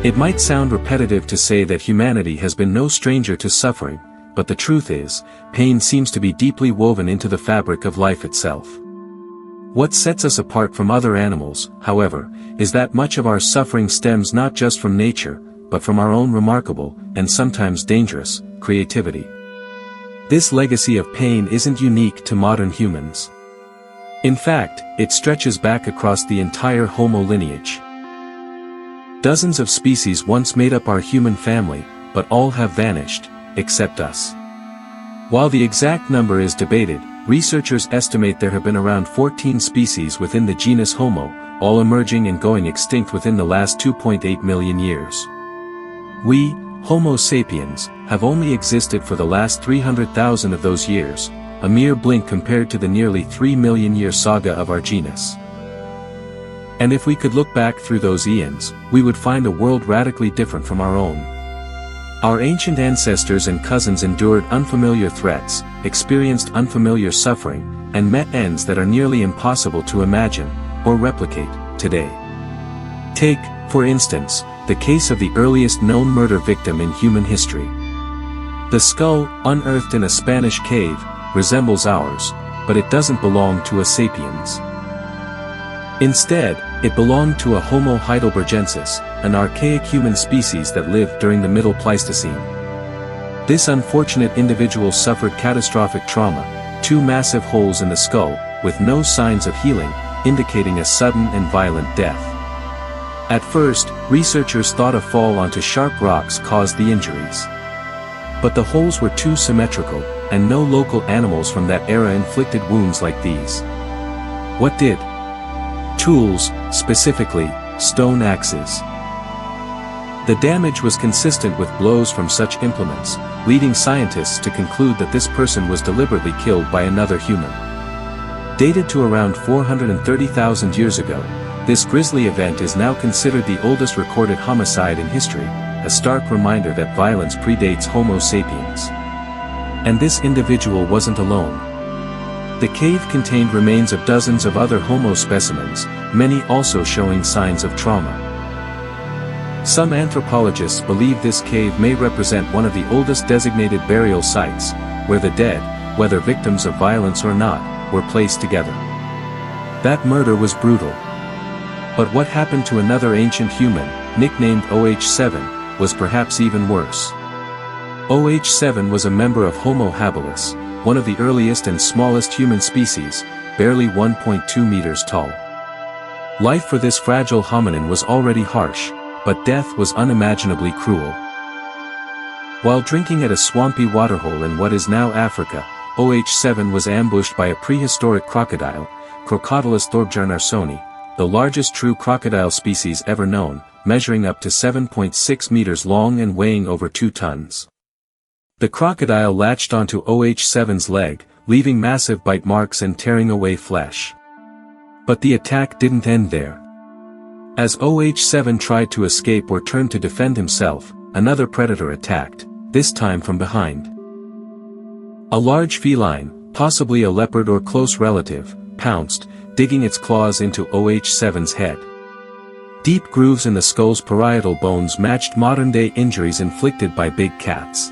It might sound repetitive to say that humanity has been no stranger to suffering, but the truth is, pain seems to be deeply woven into the fabric of life itself. What sets us apart from other animals, however, is that much of our suffering stems not just from nature, but from our own remarkable, and sometimes dangerous, creativity. This legacy of pain isn't unique to modern humans. In fact, it stretches back across the entire Homo lineage. Dozens of species once made up our human family, but all have vanished, except us. While the exact number is debated, researchers estimate there have been around 14 species within the genus Homo, all emerging and going extinct within the last 2.8 million years. We, Homo sapiens, have only existed for the last 300,000 of those years, a mere blink compared to the nearly 3 million year saga of our genus. And if we could look back through those eons, we would find a world radically different from our own. Our ancient ancestors and cousins endured unfamiliar threats, experienced unfamiliar suffering, and met ends that are nearly impossible to imagine, or replicate, today. Take, for instance, the case of the earliest known murder victim in human history. The skull, unearthed in a Spanish cave, resembles ours, but it doesn't belong to a sapiens. Instead, it belonged to a Homo heidelbergensis, an archaic human species that lived during the Middle Pleistocene. This unfortunate individual suffered catastrophic trauma, 2 massive holes in the skull, with no signs of healing, indicating a sudden and violent death. At first, researchers thought a fall onto sharp rocks caused the injuries. But the holes were too symmetrical, and no local animals from that era inflicted wounds like these. What did? Tools, specifically, stone axes. The damage was consistent with blows from such implements, leading scientists to conclude that this person was deliberately killed by another human. Dated to around 430,000 years ago, this grisly event is now considered the oldest recorded homicide in history, a stark reminder that violence predates Homo sapiens. And this individual wasn't alone. The cave contained remains of dozens of other Homo specimens, many also showing signs of trauma. Some anthropologists believe this cave may represent one of the oldest designated burial sites, where the dead, whether victims of violence or not, were placed together. That murder was brutal. But what happened to another ancient human, nicknamed OH7, was perhaps even worse. OH7 was a member of Homo habilis, one of the earliest and smallest human species, barely 1.2 meters tall. Life for this fragile hominin was already harsh, but death was unimaginably cruel. While drinking at a swampy waterhole in what is now Africa, OH7 was ambushed by a prehistoric crocodile, Crocodylus thorbjarnarsoni, the largest true crocodile species ever known, measuring up to 7.6 meters long and weighing over 2 tons. The crocodile latched onto OH7's leg, leaving massive bite marks and tearing away flesh. But the attack didn't end there. As OH7 tried to escape or turned to defend himself, another predator attacked, this time from behind. A large feline, possibly a leopard or close relative, pounced, digging its claws into OH7's head. Deep grooves in the skull's parietal bones matched modern-day injuries inflicted by big cats.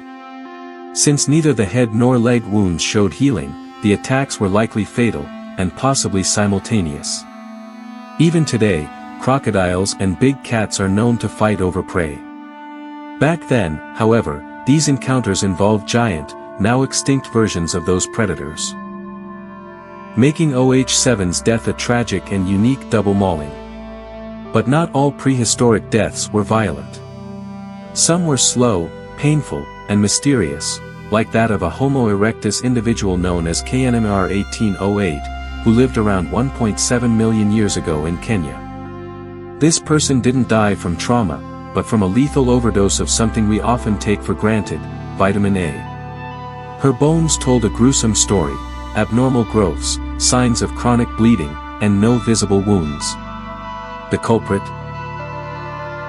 Since neither the head nor leg wounds showed healing, the attacks were likely fatal, and possibly simultaneous. Even today, crocodiles and big cats are known to fight over prey. Back then, however, these encounters involved giant, now extinct versions of those predators, making OH7's death a tragic and unique double mauling. But not all prehistoric deaths were violent. Some were slow, painful, and mysterious, like that of a Homo erectus individual known as KNMR 1808, who lived around 1.7 million years ago in Kenya. This person didn't die from trauma, but from a lethal overdose of something we often take for granted, vitamin A. Her bones told a gruesome story: abnormal growths, signs of chronic bleeding, and no visible wounds. The culprit?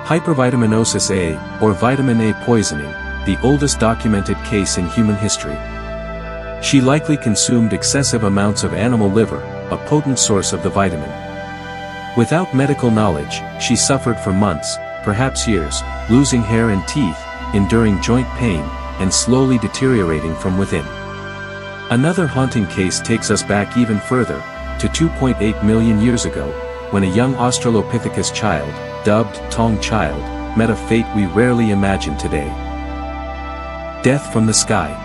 Hypervitaminosis A, or vitamin A poisoning, the oldest documented case in human history. She likely consumed excessive amounts of animal liver, a potent source of the vitamin. Without medical knowledge, she suffered for months, perhaps years, losing hair and teeth, enduring joint pain, and slowly deteriorating from within. Another haunting case takes us back even further, to 2.8 million years ago, when a young Australopithecus child, dubbed Tong Child, met a fate we rarely imagine today. Death from the sky.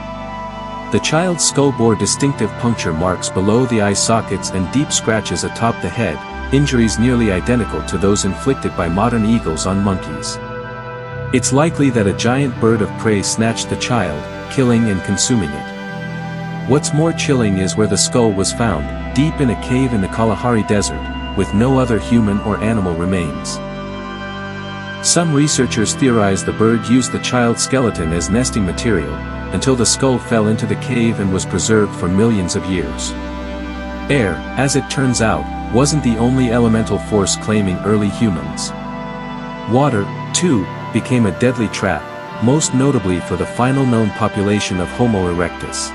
The child's skull bore distinctive puncture marks below the eye sockets and deep scratches atop the head, injuries nearly identical to those inflicted by modern eagles on monkeys. It's likely that a giant bird of prey snatched the child, killing and consuming it. What's more chilling is where the skull was found, deep in a cave in the Kalahari Desert, with no other human or animal remains. Some researchers theorize the bird used the child's skeleton as nesting material, until the skull fell into the cave and was preserved for millions of years. Air, as it turns out, wasn't the only elemental force claiming early humans. Water, too, became a deadly trap, most notably for the final known population of Homo erectus.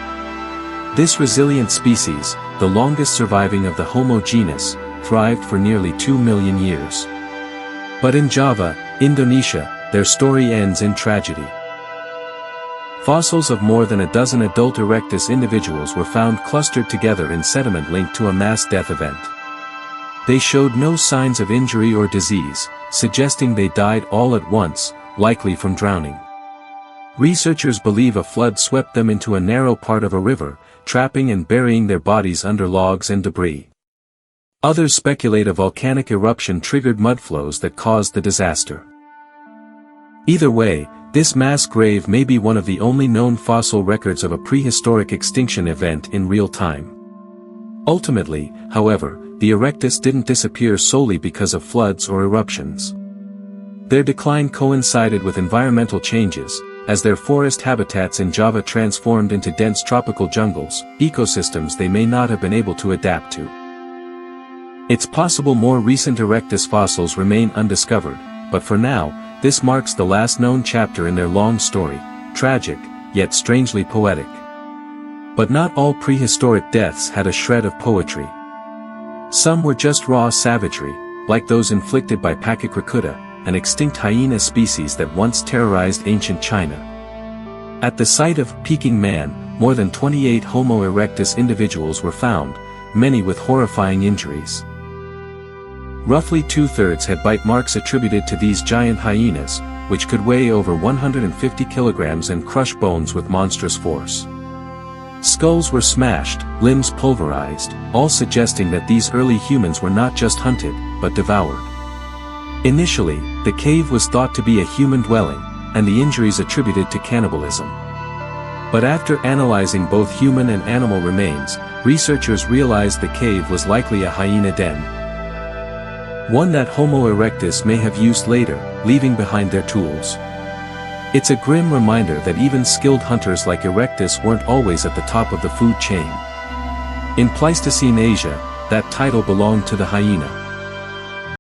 This resilient species, the longest surviving of the Homo genus, thrived for nearly 2 million years. But in Java, Indonesia, their story ends in tragedy. Fossils of more than a dozen adult erectus individuals were found clustered together in sediment linked to a mass death event. They showed no signs of injury or disease, suggesting they died all at once, likely from drowning. Researchers believe a flood swept them into a narrow part of a river, trapping and burying their bodies under logs and debris. Others speculate a volcanic eruption triggered mudflows that caused the disaster. Either way, this mass grave may be one of the only known fossil records of a prehistoric extinction event in real time. Ultimately, however, the erectus didn't disappear solely because of floods or eruptions. Their decline coincided with environmental changes, as their forest habitats in Java transformed into dense tropical jungles, ecosystems they may not have been able to adapt to. It's possible more recent erectus fossils remain undiscovered, but for now, this marks the last known chapter in their long story, tragic, yet strangely poetic. But not all prehistoric deaths had a shred of poetry. Some were just raw savagery, like those inflicted by Pachycracuta, an extinct hyena species that once terrorized ancient China. At the site of Peking Man, more than 28 Homo erectus individuals were found, many with horrifying injuries. Roughly 2/3 had bite marks attributed to these giant hyenas, which could weigh over 150 kilograms and crush bones with monstrous force. Skulls were smashed, limbs pulverized, all suggesting that these early humans were not just hunted, but devoured. Initially, the cave was thought to be a human dwelling, and the injuries attributed to cannibalism. But after analyzing both human and animal remains, researchers realized the cave was likely a hyena den. One that Homo erectus may have used later, leaving behind their tools. It's a grim reminder that even skilled hunters like erectus weren't always at the top of the food chain. In Pleistocene Asia, that title belonged to the hyena.